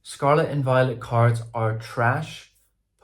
Scarlet and Violet cards are trash.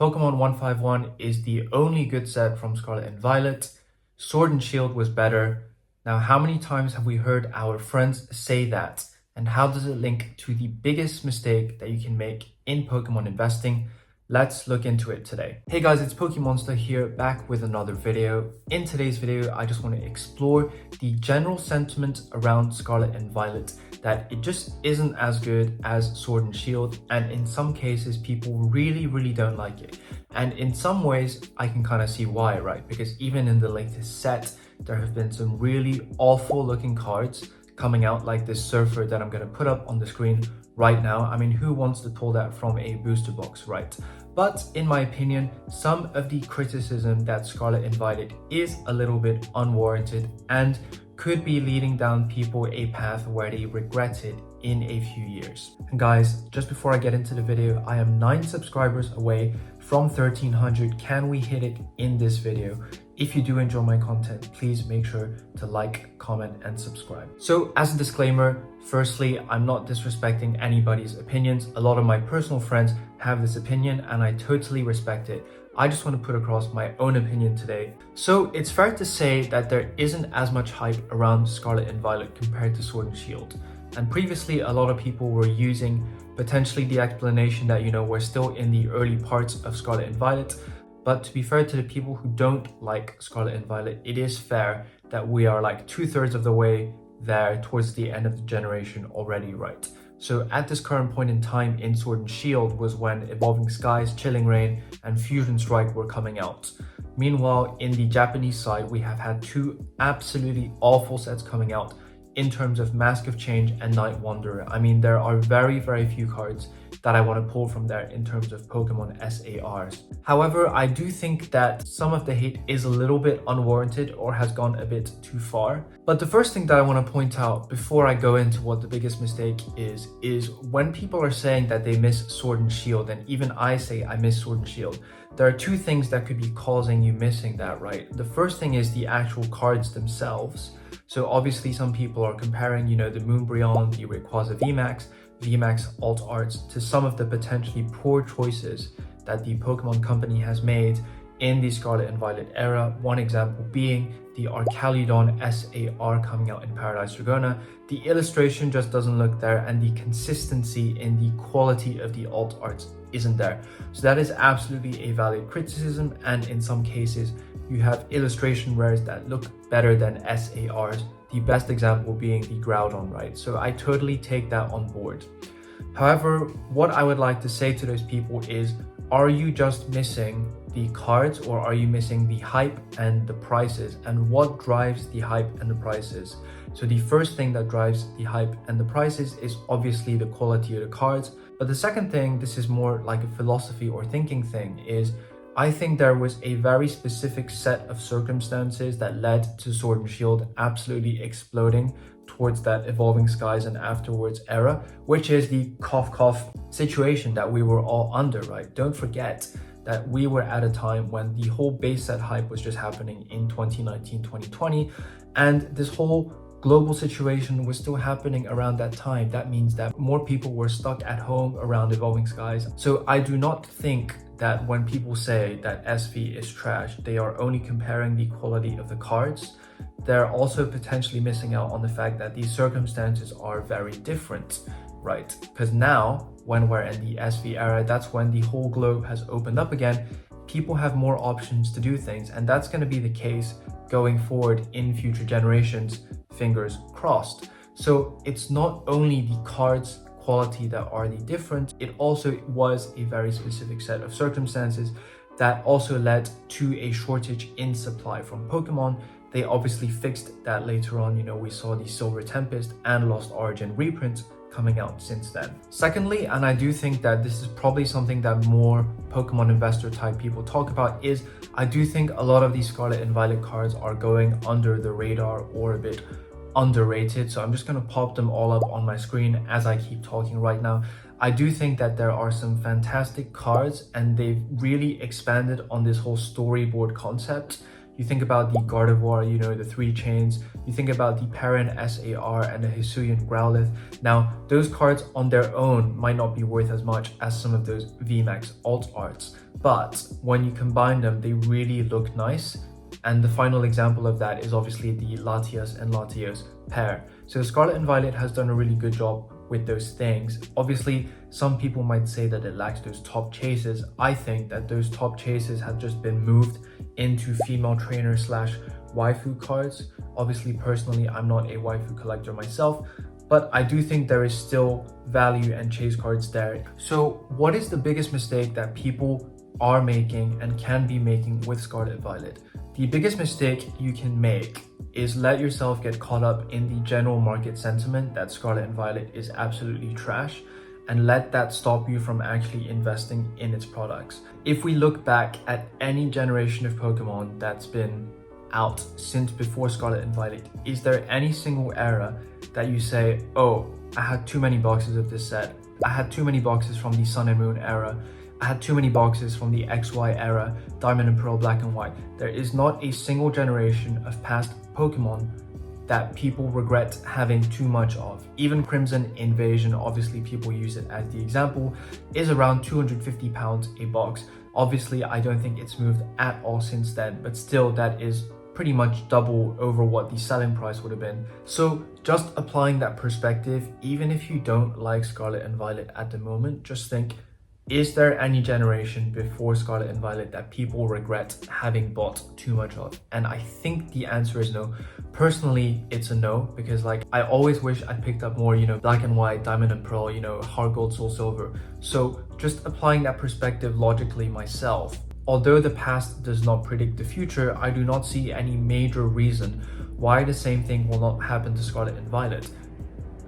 Pokemon 151 is the only good set from Scarlet and Violet. Sword and Shield was better. Now, how many times have we heard our friends say that? And how does it link to the biggest mistake that you can make in Pokemon investing? Let's look into it today. Hey guys, it's Pokemonster here, back with another video. In today's video, I just want to explore the general sentiment around Scarlet and Violet, that it just isn't as good as Sword and Shield, and in some cases, people really don't like it. And in some ways, I can kind of see why, right? Because even in the latest set, there have been some really awful looking cards coming out, like this Surfer that I'm going to put up on the screen right now. I mean, who wants to pull that from a booster box, right? But in my opinion, some of the criticism that Scarlet and Violet is a little bit unwarranted and could be leading down people a path where they regret it in a few years. And guys, just before I get into the video, I am 9 subscribers away from 1300. Can we hit it in this video? If you do enjoy my content, please make sure to like, comment, and subscribe. So as a disclaimer, firstly, I'm not disrespecting anybody's opinions. A lot of my personal friends have this opinion and I totally respect it. I just want to put across my own opinion today. So it's fair to say that there isn't as much hype around Scarlet and Violet compared to Sword and Shield. And previously, a lot of people were using potentially the explanation that, we're still in the early parts of Scarlet and Violet. But to be fair to the people who don't like Scarlet and Violet, it is fair that we are like 2/3 of the way there towards the end of the generation already, right? So at this current point in time in Sword and Shield was when Evolving Skies, Chilling Reign, and Fusion Strike were coming out. Meanwhile, in the Japanese side, we have had 2 absolutely awful sets coming out in terms of Mask of Change and Night Wanderer. I mean, there are very few cards that I want to pull from there in terms of Pokemon SARs. However, I do think that some of the hate is a little bit unwarranted or has gone a bit too far. But the first thing that I want to point out before I go into what the biggest mistake is when people are saying that they miss Sword and Shield, and even I say I miss Sword and Shield, there are 2 things that could be causing you missing that, right? The first thing is the actual cards themselves. So obviously some people are comparing, the Moonbreon, the Rayquaza VMAX alt arts to some of the potentially poor choices that the Pokemon company has made in the Scarlet and Violet era. One example being the Archaludon SAR coming out in Paradise Dragona. The illustration just doesn't look there, and the consistency in the quality of the alt arts isn't there. So that is absolutely a valid criticism, and in some cases you have illustration rares that look better than SARs. The best example being the Groudon, right? So I totally take that on board. However, what I would like to say to those people is, are you just missing the cards, or are you missing the hype and the prices? And what drives the hype and the prices? So the first thing that drives the hype and the prices is obviously the quality of the cards. But the second thing, this is more like a philosophy or thinking thing, is I think there was a very specific set of circumstances that led to Sword and Shield absolutely exploding towards that Evolving Skies and afterwards era, which is the cough situation that we were all under, right? Don't forget that we were at a time when the whole base set hype was just happening in 2019, 2020, and this whole global situation was still happening around that time. That means that more people were stuck at home around Evolving Skies. So I do not think that when people say that SV is trash, they are only comparing the quality of the cards. They're also potentially missing out on the fact that these circumstances are very different, right? Because now, when we're in the SV era, that's when the whole globe has opened up again. People have more options to do things, and that's going to be the case going forward in future generations, fingers crossed. So it's not only the cards quality that are the difference, it also was a very specific set of circumstances that also led to a shortage in supply from Pokemon. They obviously fixed that later on. We saw the Silver Tempest and Lost Origin reprints coming out since then. Secondly, and I do think that this is probably something that more Pokemon investor type people talk about, is I do think a lot of these Scarlet and Violet cards are going under the radar or a bit underrated. So I'm just going to pop them all up on my screen as I keep talking right now. I do think that there are some fantastic cards, and they've really expanded on this whole storyboard concept. You think about the Gardevoir, you know, the 3 chains. You think about the Perrin SAR and the Hisuian Growlithe. Now, those cards on their own might not be worth as much as some of those VMAX alt arts, but when you combine them, they really look nice. And the final example of that is obviously the Latias and Latios pair. So Scarlet and Violet has done a really good job with those things. Obviously, some people might say that it lacks those top chases. I think that those top chases have just been moved into female trainer slash waifu cards. Obviously, personally, I'm not a waifu collector myself, but I do think there is still value and chase cards there. So what is the biggest mistake that people are making and can be making with Scarlet Violet? The biggest mistake you can make is let yourself get caught up in the general market sentiment that Scarlet and Violet is absolutely trash, and let that stop you from actually investing in its products. If we look back at any generation of Pokemon that's been out since before Scarlet and Violet, is there any single era that you say, oh, I had too many boxes of this set, I had too many boxes from the Sun and Moon era, I had too many boxes from the XY era, Diamond and Pearl, Black and White? There is not a single generation of past Pokemon that people regret having too much of. Even Crimson Invasion, obviously people use it as the example, is around £250 a box. Obviously, I don't think it's moved at all since then, but still that is pretty much double over what the selling price would have been. So just applying that perspective, even if you don't like Scarlet and Violet at the moment, just think, is there any generation before Scarlet and Violet that people regret having bought too much of? And I think the answer is no. Personally, it's a no, because like I always wish I picked up more, you know, Black and White, Diamond and Pearl, you know, Heart Gold, Soul Silver. So just applying that perspective logically myself, although the past does not predict the future, I do not see any major reason why the same thing will not happen to Scarlet and Violet.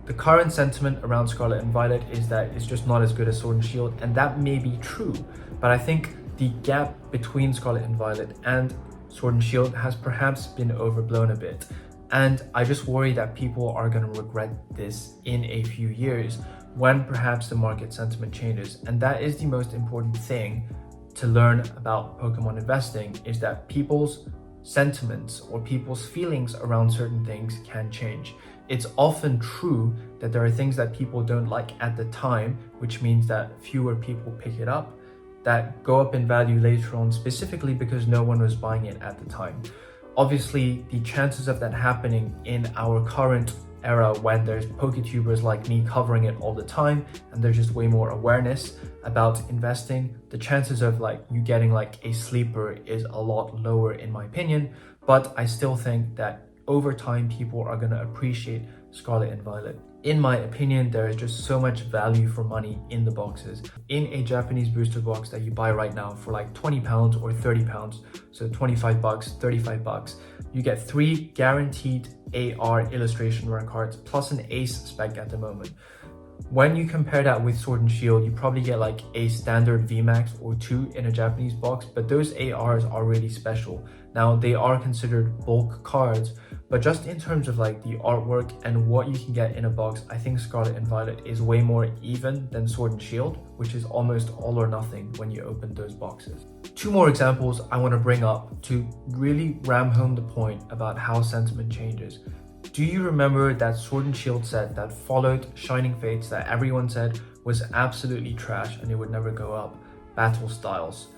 The current sentiment around Scarlet and Violet is that it's just not as good as Sword and Shield, and that may be true, but I think the gap between Scarlet and Violet and Sword and Shield has perhaps been overblown a bit, and I just worry that people are going to regret this in a few years when perhaps the market sentiment changes. And that is the most important thing to learn about Pokemon investing, is that people's sentiments or people's feelings around certain things can change. It's often true that there are things that people don't like at the time, which means that fewer people pick it up, that go up in value later on, specifically because no one was buying it at the time. Obviously, the chances of that happening in our current era, when there's PokeTubers like me covering it all the time and there's just way more awareness about investing, the chances of like you getting like a sleeper is a lot lower in my opinion. But I still think that over time people are going to appreciate Scarlet and Violet. In my opinion, there is just so much value for money in the boxes. In a Japanese booster box that you buy right now for like £20 or £30, so 25 bucks, 35 bucks, you get 3 guaranteed AR illustration rare cards plus an ace spec at the moment. When you compare that with Sword and Shield, you probably get like a standard VMAX or 2 in a Japanese box, but those ARs are really special. Now, they are considered bulk cards, but just in terms of like the artwork and what you can get in a box, I think Scarlet and Violet is way more even than Sword and Shield, which is almost all or nothing when you open those boxes. 2 more examples I want to bring up to really ram home the point about how sentiment changes. Do you remember that Sword and Shield set that followed Shining Fates that everyone said was absolutely trash and it would never go up? Battle Styles.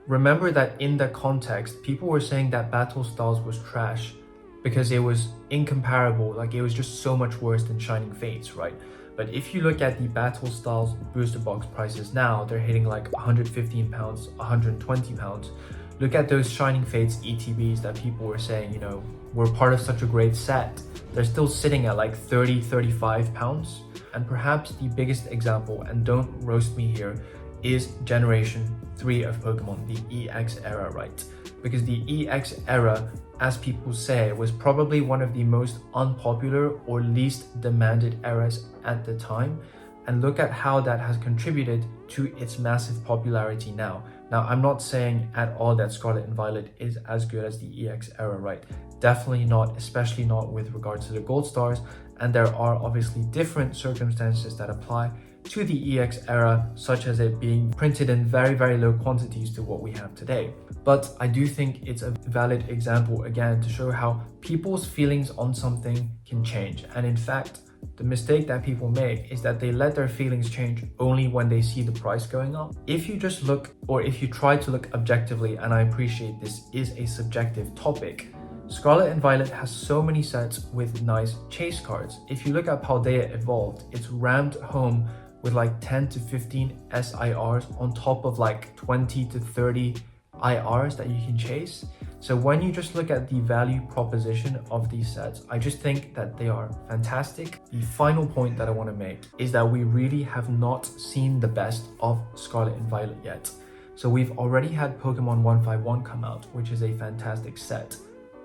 Remember that in the context, people were saying that Battle Styles was trash because it was incomparable, like it was just so much worse than Shining Fates, right? But if you look at the Battle Styles booster box prices now, they're hitting like £115, £120. Look at those Shining Fates ETBs that people were saying, you know, were part of such a great set. They're still sitting at like £30, £35. And perhaps the biggest example, and don't roast me here, is Generation 3 of Pokemon, the EX era, right? Because the EX era, as people say, was probably one of the most unpopular or least demanded eras at the time. And look at how that has contributed to its massive popularity now. Now, I'm not saying at all that Scarlet and Violet is as good as the EX era, right? Definitely not, especially not with regards to the gold stars. And there are obviously different circumstances that apply to the EX era, such as it being printed in very, very low quantities to what we have today. But I do think it's a valid example again to show how people's feelings on something can change. And in fact, the mistake that people make is that they let their feelings change only when they see the price going up. If you just look, or if you try to look objectively, and I appreciate this is a subjective topic, Scarlet and Violet has so many sets with nice chase cards. If you look at Paldea Evolved, it's rammed home with like 10 to 15 SIRs on top of like 20 to 30 IRs that you can chase. So when you just look at the value proposition of these sets, I just think that they are fantastic. The final point that I want to make is that we really have not seen the best of Scarlet and Violet yet. So we've already had Pokemon 151 come out, which is a fantastic set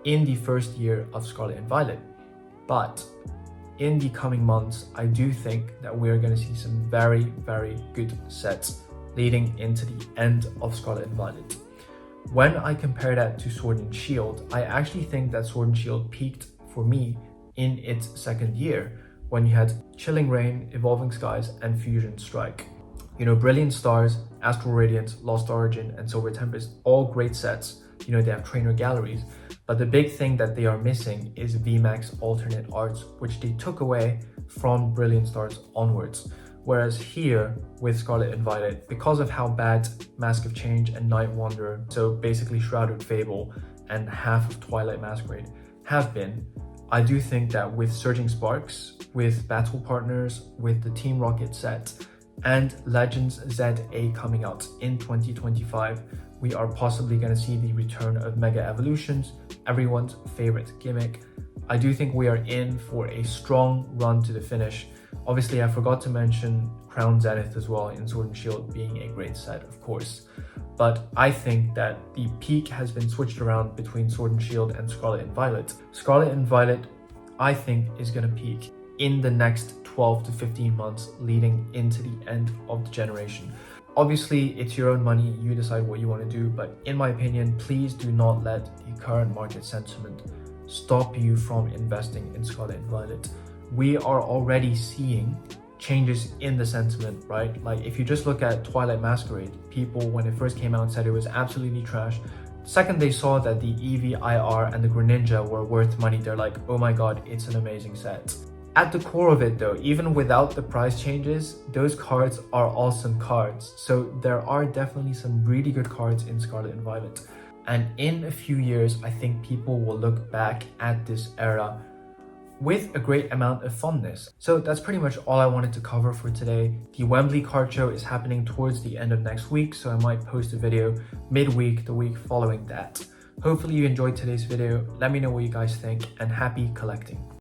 in the first year of Scarlet and Violet. But in the coming months, I do think that we're going to see some very, very good sets leading into the end of Scarlet and Violet. When I compare that to Sword and Shield, I actually think that Sword and Shield peaked for me in its second year when you had Chilling Reign, Evolving Skies, and Fusion Strike. You know, Brilliant Stars, Astral Radiance, Lost Origin, and Silver Tempest, all great sets. You know, they have trainer galleries, but the big thing that they are missing is VMAX alternate arts, which they took away from Brilliant Stars onwards. Whereas here with Scarlet and Violet, because of how bad Mask of Change and Night Wanderer, so basically Shrouded Fable and half of Twilight Masquerade, have been, I do think that with Surging Sparks, with Battle Partners, with the Team Rocket set, and Legends ZA coming out in 2025, we are possibly going to see the return of Mega Evolutions, everyone's favorite gimmick. I do think we are in for a strong run to the finish. Obviously, I forgot to mention Crown Zenith as well in Sword and Shield being a great set, of course. But I think that the peak has been switched around between Sword and Shield and Scarlet and Violet. Scarlet and Violet, I think, is going to peak in the next 12 to 15 months leading into the end of the generation. Obviously, it's your own money, you decide what you want to do, but in my opinion, please do not let the current market sentiment stop you from investing in Scarlet and Violet. We are already seeing changes in the sentiment, right? Like if you just look at Twilight Masquerade, people when it first came out said it was absolutely trash. The second they saw that the Eevee IR and the Greninja were worth money, they're like, oh my god, it's an amazing set. At the core of it though, even without the price changes, those cards are awesome cards. So there are definitely some really good cards in Scarlet and Violet. And in a few years, I think people will look back at this era with a great amount of fondness. So that's pretty much all I wanted to cover for today. The Wembley card show is happening towards the end of next week, so I might post a video midweek, the week following that. Hopefully you enjoyed today's video. Let me know what you guys think, and happy collecting.